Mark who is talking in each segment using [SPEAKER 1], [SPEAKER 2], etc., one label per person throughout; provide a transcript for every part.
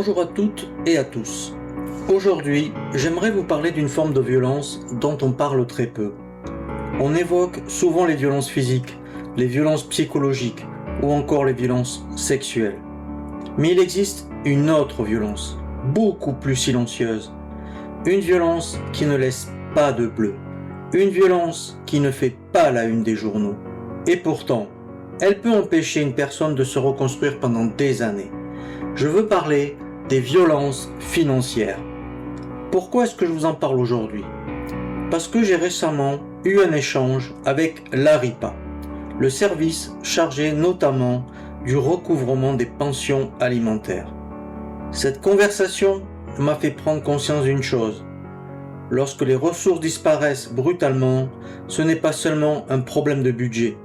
[SPEAKER 1] Bonjour à toutes et à tous. Aujourd'hui, j'aimerais vous parler d'une forme de violence dont on parle très peu. On évoque souvent les violences physiques, les violences psychologiques ou encore les violences sexuelles. Mais il existe une autre violence, beaucoup plus silencieuse. Une violence qui ne laisse pas de bleu. Une violence qui ne fait pas la une des journaux. Et pourtant, elle peut empêcher une personne de se reconstruire pendant des années. Je veux parler des violences financières. Pourquoi est-ce que je vous en parle aujourd'hui? Parce que j'ai récemment eu un échange avec l'ARIPA, le service chargé notamment du recouvrement des pensions alimentaires. Cette conversation m'a fait prendre conscience d'une chose. Lorsque les ressources disparaissent brutalement, ce n'est pas seulement un problème de budget,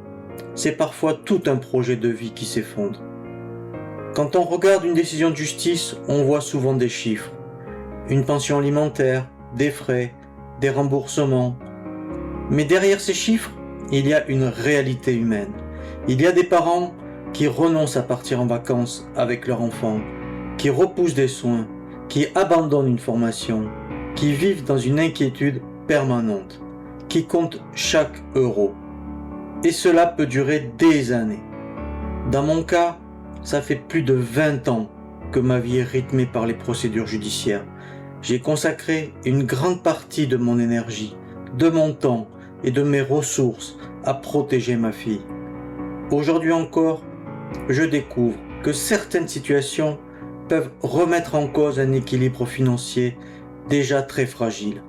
[SPEAKER 1] c'est parfois tout un projet de vie qui s'effondre. Quand on regarde une décision de justice, on voit souvent des chiffres. Une pension alimentaire, des frais, des remboursements. Mais derrière ces chiffres, il y a une réalité humaine. Il y a des parents qui renoncent à partir en vacances avec leur enfant, qui repoussent des soins, qui abandonnent une formation, qui vivent dans une inquiétude permanente, qui comptent chaque euro. Et cela peut durer des années. Dans mon cas, ça fait plus de 20 ans que ma vie est rythmée par les procédures judiciaires. J'ai consacré une grande partie de mon énergie, de mon temps et de mes ressources à protéger ma fille. Aujourd'hui encore, je découvre que certaines situations peuvent remettre en cause un équilibre financier déjà très fragile.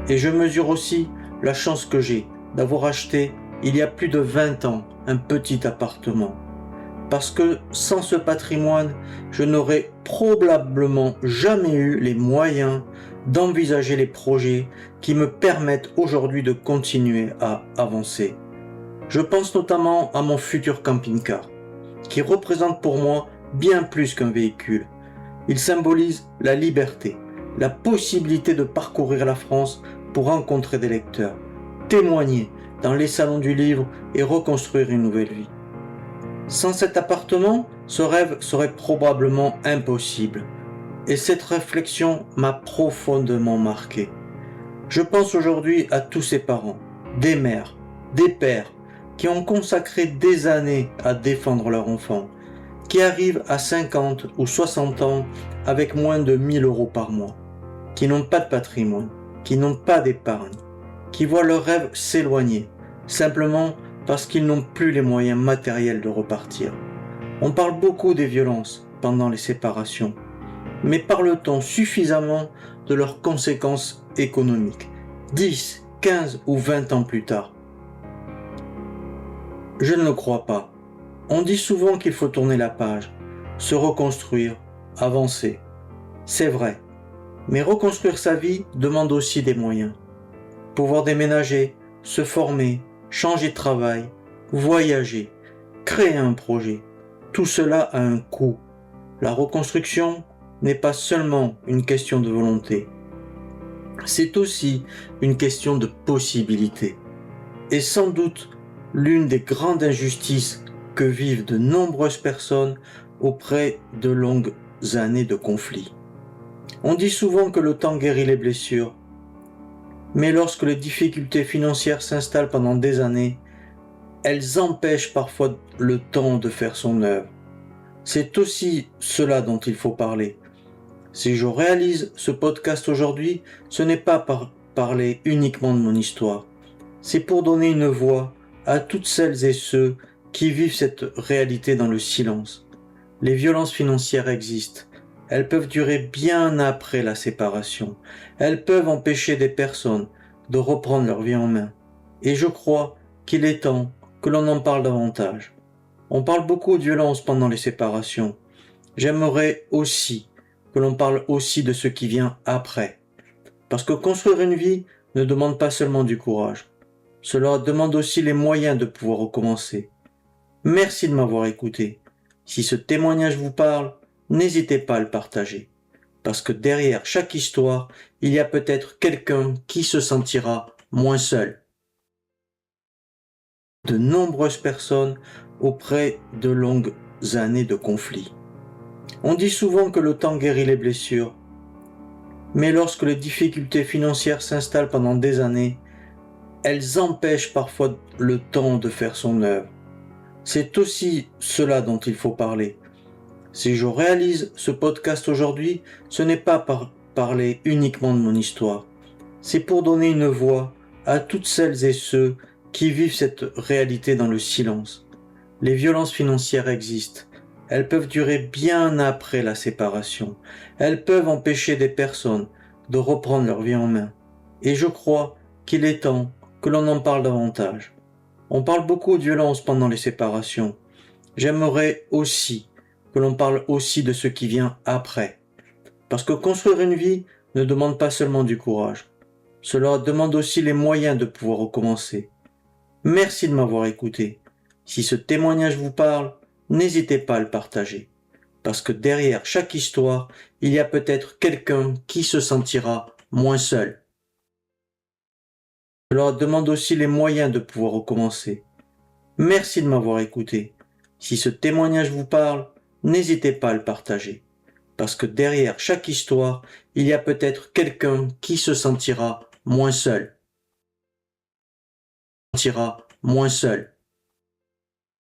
[SPEAKER 1] Et je mesure aussi la chance que j'ai d'avoir acheté il y a plus de 20 ans un petit appartement. Parce que sans ce patrimoine, je n'aurais probablement jamais eu les moyens d'envisager les projets qui me permettent aujourd'hui de continuer à avancer. Je pense notamment à mon futur camping-car, qui représente pour moi bien plus qu'un véhicule. Il symbolise la liberté, la possibilité de parcourir la France pour rencontrer des lecteurs, témoigner dans les salons du livre et reconstruire une nouvelle vie. Sans cet appartement, ce rêve serait probablement impossible. Et cette réflexion m'a profondément marqué. Je pense aujourd'hui à tous ces parents, des mères, des pères, qui ont consacré des années à défendre leur enfant, qui arrivent à 50 ou 60 ans avec moins de 1000 euros par mois, qui n'ont pas de patrimoine, qui n'ont pas d'épargne, qui voient leurs rêves s'éloigner, simplement parce qu'ils n'ont plus les moyens matériels de repartir. On parle beaucoup des violences pendant les séparations, mais parle-t-on suffisamment de leurs conséquences économiques, 10, 15 ou 20 ans plus tard? Je ne le crois pas. On dit souvent qu'il faut tourner la page, se reconstruire, avancer. C'est vrai, mais reconstruire sa vie demande aussi des moyens. Pouvoir déménager, se former, changer de travail, voyager, créer un projet, tout cela a un coût. La reconstruction n'est pas seulement une question de volonté, c'est aussi une question de possibilité. Et sans doute l'une des grandes injustices que vivent de nombreuses personnes auprès de longues années de conflits. On dit souvent que le temps guérit les blessures, mais lorsque les difficultés financières s'installent pendant des années, elles empêchent parfois le temps de faire son œuvre. C'est aussi cela dont il faut parler. Si je réalise ce podcast aujourd'hui, ce n'est pas pour parler uniquement de mon histoire. C'est pour donner une voix à toutes celles et ceux qui vivent cette réalité dans le silence. Les violences financières existent. Elles peuvent durer bien après la séparation. Elles peuvent empêcher des personnes de reprendre leur vie en main. Et je crois qu'il est temps que l'on en parle davantage. On parle beaucoup de violence pendant les séparations. J'aimerais aussi que l'on parle aussi de ce qui vient après. Parce que construire une vie ne demande pas seulement du courage. Cela demande aussi les moyens de pouvoir recommencer. Merci de m'avoir écouté. Si ce témoignage vous parle, n'hésitez pas à le partager. Parce que derrière chaque histoire, il y a peut-être quelqu'un qui se sentira moins seul. De nombreuses personnes auprès de longues années de conflits. On dit souvent que le temps guérit les blessures. Mais lorsque les difficultés financières s'installent pendant des années, elles empêchent parfois le temps de faire son œuvre. C'est aussi cela dont il faut parler. Si je réalise ce podcast aujourd'hui, ce n'est pas pour parler uniquement de mon histoire. C'est pour donner une voix à toutes celles et ceux qui vivent cette réalité dans le silence. Les violences financières existent. Elles peuvent durer bien après la séparation. Elles peuvent empêcher des personnes de reprendre leur vie en main. Et je crois qu'il est temps que l'on en parle davantage. On parle beaucoup de violence pendant les séparations. J'aimerais aussi que l'on parle aussi de ce qui vient après. Parce que construire une vie ne demande pas seulement du courage. Cela demande aussi les moyens de pouvoir recommencer. Merci de m'avoir écouté. Si ce témoignage vous parle, n'hésitez pas à le partager. Parce que derrière chaque histoire, il y a peut-être quelqu'un qui se sentira moins seul. Cela demande aussi les moyens de pouvoir recommencer. Merci de m'avoir écouté. Si ce témoignage vous parle, n'hésitez pas à le partager. Parce que derrière chaque histoire, il y a peut-être quelqu'un qui se sentira moins seul.